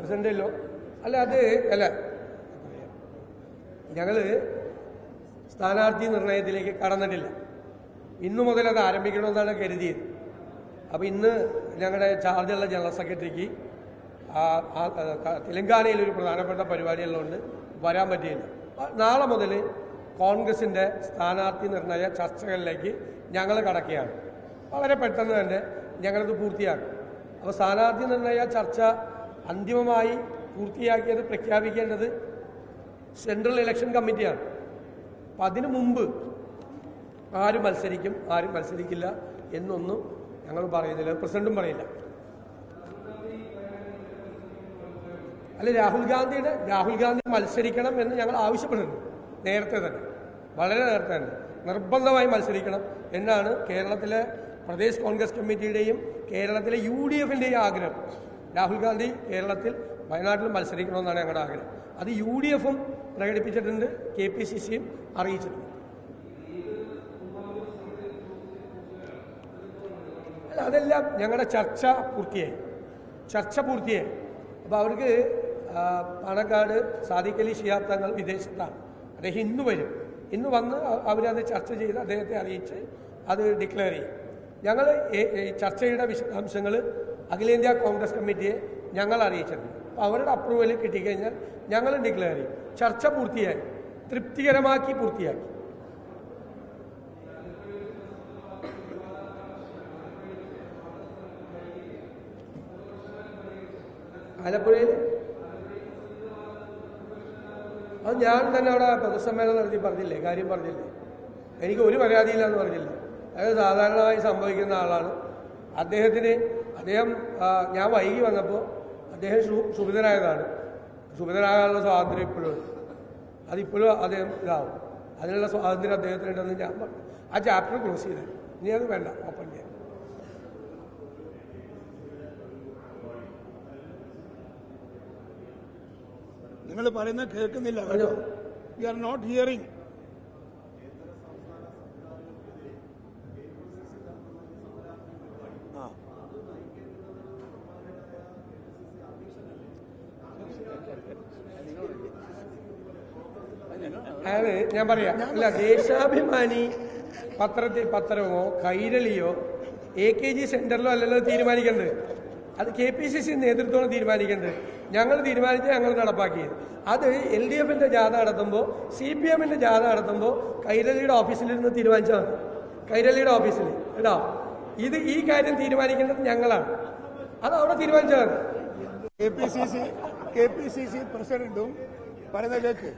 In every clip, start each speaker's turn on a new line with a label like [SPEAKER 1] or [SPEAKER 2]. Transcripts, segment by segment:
[SPEAKER 1] പ്രസിഡന്റല്ലോ അല്ല അത് അല്ല ഞങ്ങൾ സ്ഥാനാർത്ഥി നിർണയത്തിലേക്ക് കടന്നിട്ടില്ല. ഇന്നു മുതൽ അത് ആരംഭിക്കണമെന്നാണ് കരുതിയത്. അപ്പോൾ ഇന്ന് ഞങ്ങളുടെ ചാർജുള്ള ജനറൽ സെക്രട്ടറിക്ക് തെലങ്കാനയിലൊരു പ്രധാനപ്പെട്ട പരിപാടികളുണ്ട്, വരാൻ പറ്റിയില്ല. നാളെ മുതൽ കോൺഗ്രസിൻ്റെ സ്ഥാനാർത്ഥി നിർണയ ചർച്ചകളിലേക്ക് ഞങ്ങൾ കടക്കുകയാണ്. വളരെ പെട്ടെന്ന് തന്നെ ഞങ്ങളത് പൂർത്തിയാക്കും. അപ്പോൾ സ്ഥാനാർത്ഥി നിർണയ ചർച്ച അന്തിമമായി പൂർത്തിയാക്കിയത് പ്രഖ്യാപിക്കേണ്ടത് സെൻട്രൽ ഇലക്ഷൻ കമ്മിറ്റിയാണ്. അപ്പം അതിനു മുമ്പ് ആര് മത്സരിക്കും ആരും മത്സരിക്കില്ല എന്നൊന്നും ഞങ്ങൾ പറയുന്നില്ല, പ്രസിഡന്റും പറയില്ല. അല്ല, രാഹുൽ ഗാന്ധി മത്സരിക്കണം എന്ന് ഞങ്ങൾ ആവശ്യപ്പെടുന്നു. നേരത്തെ തന്നെ, വളരെ നേരത്തെ തന്നെ നിർബന്ധമായി മത്സരിക്കണം എന്നാണ് കേരളത്തിലെ പ്രദേശ് കോൺഗ്രസ് കമ്മിറ്റിയുടെയും കേരളത്തിലെ UDFിൻ്റെയും ആഗ്രഹം. രാഹുൽ ഗാന്ധി കേരളത്തിൽ വയനാട്ടിൽ മത്സരിക്കണമെന്നാണ് ഞങ്ങളുടെ ആഗ്രഹം. അത് UDFും പ്രകടിപ്പിച്ചിട്ടുണ്ട്, KPCCയും അറിയിച്ചിട്ടുണ്ട്. അല്ല, അതെല്ലാം ഞങ്ങളുടെ ചർച്ച പൂർത്തിയായി. അപ്പോൾ അവർക്ക് പാണക്കാട് സാദിഖ് അലി ശിഹാബ് തങ്ങൾ വിദേശത്താണ്. അദ്ദേഹം ഇന്ന് വരും. ഇന്ന് വന്ന് അവരത് ചർച്ച ചെയ്ത് അദ്ദേഹത്തെ അറിയിച്ച് അത് ഡിക്ലെയർ ചെയ്യും. ഞങ്ങൾ ചർച്ചയുടെ വിശദാംശങ്ങൾ അഖിലേന്ത്യാ കോൺഗ്രസ് കമ്മിറ്റിയെ ഞങ്ങൾ അറിയിച്ചിട്ടുണ്ട്. അപ്പോൾ അവരുടെ അപ്രൂവൽ കിട്ടിക്കഴിഞ്ഞാൽ ഞങ്ങൾ ഡിക്ലെയർ ചെയ്യും. ചർച്ച പൂർത്തിയായി, തൃപ്തികരമാക്കി പൂർത്തിയാക്കി. ആലപ്പുഴയിൽ അത് ഞാൻ തന്നെ അവിടെ പൊതുസമ്മേളനം നടത്തി പറഞ്ഞില്ലേ, കാര്യം പറഞ്ഞില്ലേ, എനിക്ക് ഒരു പരാതിയില്ല എന്ന് പറഞ്ഞില്ല. അതായത് സാധാരണമായി സംഭവിക്കുന്ന ആളാണ്. അദ്ദേഹം ഞാൻ വൈകി വന്നപ്പോൾ അദ്ദേഹം ക്ഷുഭിതനായതാണ്. ക്ഷുഭിതനാകാനുള്ള സ്വാതന്ത്ര്യം ഇപ്പോഴും അതിപ്പോഴും അദ്ദേഹം ഇതാവും. അതിനുള്ള സ്വാതന്ത്ര്യം അദ്ദേഹത്തിനുണ്ടെന്ന് ഞാൻ പറഞ്ഞു. ആ ചാപ്റ്റർ ക്ലോസ് ചെയ്തത്. ഇനി അത് വേണ്ട, ഓപ്പൺ ചെയ്യാൻ.
[SPEAKER 2] നിങ്ങൾ പറയുന്നത് കേൾക്കുന്നില്ല. We are not hearing.
[SPEAKER 1] അതായത് ഞാൻ പറയാം, അല്ല, ദേശാഭിമാനി പത്രമോ കൈരളിയോ AKG സെന്ററിലോ അല്ലല്ലോ തീരുമാനിക്കേണ്ടത്. അത് KPCC നേതൃത്വമാണ് തീരുമാനിക്കേണ്ടത്. ഞങ്ങൾ തീരുമാനിച്ച് ഞങ്ങൾ നടപ്പാക്കിയത്. അത് LDFിൻ്റെ ജാഥ നടത്തുമ്പോൾ, CPMൻ്റെ ജാഥ നടത്തുമ്പോൾ കൈരളിയുടെ ഓഫീസിലിരുന്ന് തീരുമാനിച്ചാൽ മതി. കൈരളിയുടെ ഓഫീസിൽ കേട്ടോ. ഈ കാര്യം തീരുമാനിക്കേണ്ടത് ഞങ്ങളാണ്. അത് അവിടെ തീരുമാനിച്ചാൽ മതി.
[SPEAKER 2] KPCC പ്രസിഡന്റും പറയുന്ന കേക്ക്.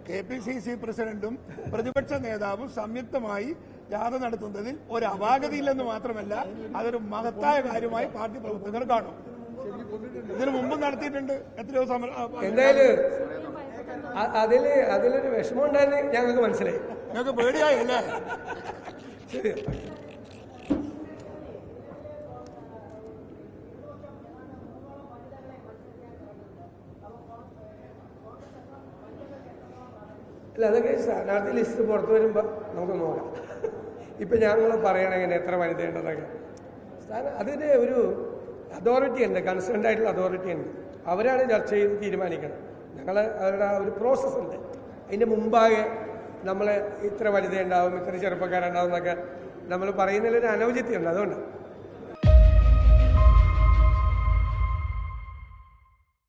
[SPEAKER 2] KPCC പ്രസിഡന്റും പ്രതിപക്ഷ നേതാവും സംയുക്തമായി ജാഥ നടത്തുന്നതിൽ ഒരു അപാകതയില്ലെന്ന് മാത്രമല്ല, അതൊരു മഹത്തായ കാര്യമായി പാർട്ടി പ്രവർത്തകർ കാണും. ഇതിനു മുമ്പ് നടത്തിയിട്ടുണ്ട് എത്രയോ സമരം.
[SPEAKER 1] എന്തായാലും അതിലൊരു വിഷമം ഉണ്ടായെന്ന് ഞങ്ങൾക്ക് മനസ്സിലായി.
[SPEAKER 2] ഞങ്ങൾക്ക് പേടിയായി അല്ലേ?
[SPEAKER 1] ശരി. അല്ല, അതൊക്കെ സ്ഥാനാർത്ഥി ലിസ്റ്റ് പുറത്തു വരുമ്പോൾ നമുക്ക് നോക്കാം. ഇപ്പം ഞങ്ങൾ പറയണമെങ്കിൽ എത്ര വനിതയുണ്ടെന്നൊക്കെ അതിന് ഒരു അതോറിറ്റി ഉണ്ട്, കൺസേൺഡ് ആയിട്ടുള്ള അതോറിറ്റി ഉണ്ട്. അവരാണ് ചർച്ച ചെയ്ത് തീരുമാനിക്കണം. അവരുടെ ഒരു പ്രോസസ്സ് ഉണ്ട്. അതിൻ്റെ മുമ്പാകെ നമ്മൾ ഇത്ര വനിതയുണ്ടാവും, ഇത്ര ചെറുപ്പക്കാരുണ്ടാവും എന്നൊക്കെ നമ്മൾ പറയുന്നതിലൊരു അനൗചിത്യമുണ്ട്. അതുകൊണ്ട്